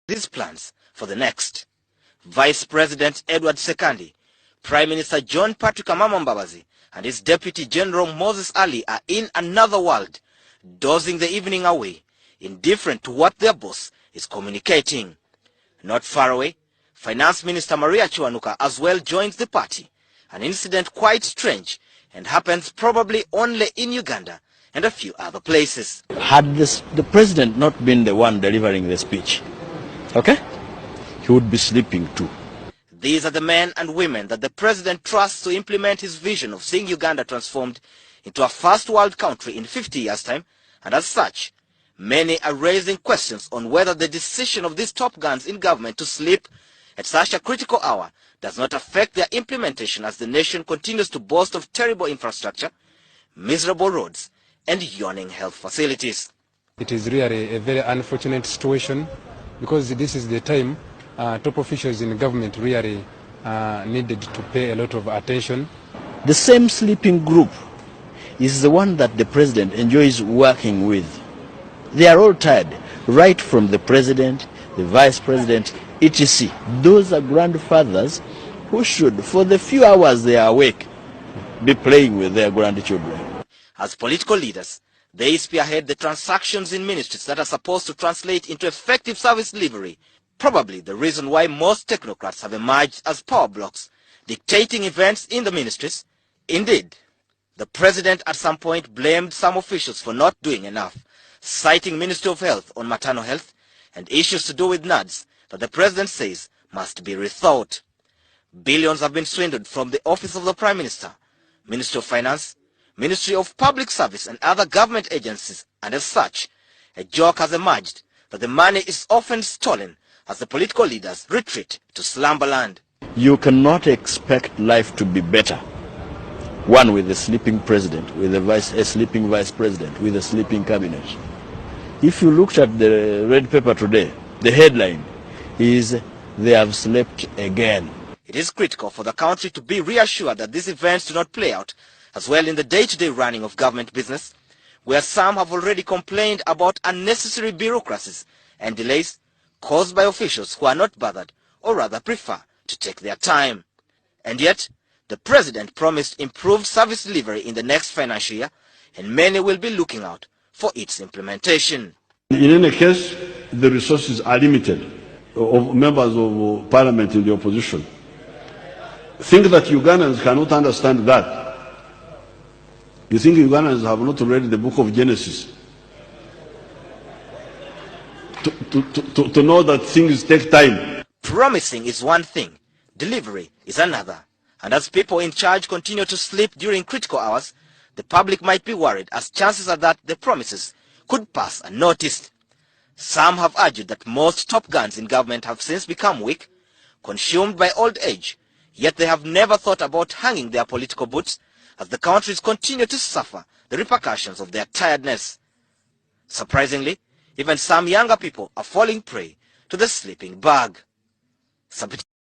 these plans for the next. Vice President Edward Sekandi, Prime Minister John Patrick Amama Mbabazi, and his Deputy General Moses Ali are in another world, dozing the evening away, indifferent to what their boss is communicating. Not far away, Finance Minister Maria Chiwanuka as well joins the party, an incident quite strange and happens probably only in Uganda and a few other places. Had the president not been the one delivering the speech, okay, he would be sleeping too. These are the men and women that the president trusts to implement his vision of seeing Uganda transformed into a first world country in 50 years' time, and as such, many are raising questions on whether the decision of these top guns in government to sleep at such a critical hour does not affect their implementation as the nation continues to boast of terrible infrastructure, miserable roads, and yawning health facilities. It is really a very unfortunate situation because this is the time top officials in government really needed to pay a lot of attention. The same sleeping group is the one that the president enjoys working with. They are all tired, right from the president, the vice president, etc. Those are grandfathers who should, for the few hours they are awake, be playing with their grandchildren. As political leaders, they spearhead the transactions in ministries that are supposed to translate into effective service delivery, probably the reason why most technocrats have emerged as power blocks, dictating events in the ministries. Indeed, the president at some point blamed some officials for not doing enough, citing Ministry of Health on maternal health and issues to do with NADS that the president says must be rethought. Billions have been swindled from the Office of the Prime Minister, Ministry of Finance, Ministry of Public Service and other government agencies, and as such, a joke has emerged that the money is often stolen as the political leaders retreat to slumberland. You cannot expect life to be better. One with a sleeping president, with a sleeping vice president, with a sleeping cabinet. If you looked at the red paper today, the headline is, "They have slept again." It is critical for the country to be reassured that these events do not play out as well in the day-to-day running of government business, where some have already complained about unnecessary bureaucracies and delays caused by officials who are not bothered or rather prefer to take their time. And yet, the president promised improved service delivery in the next financial year, and many will be looking out for its implementation. In any case, the resources are limited of members of parliament in the opposition. Think that Ugandans cannot understand that. You think Ugandans have not read the book of Genesis to know that things take time? Promising is one thing, delivery is another. And as people in charge continue to sleep during critical hours, the public might be worried as chances are that the promises could pass unnoticed. Some have argued that most top guns in government have since become weak, consumed by old age, yet they have never thought about hanging their political boots as the countries continue to suffer the repercussions of their tiredness. Surprisingly, even some younger people are falling prey to the sleeping bug.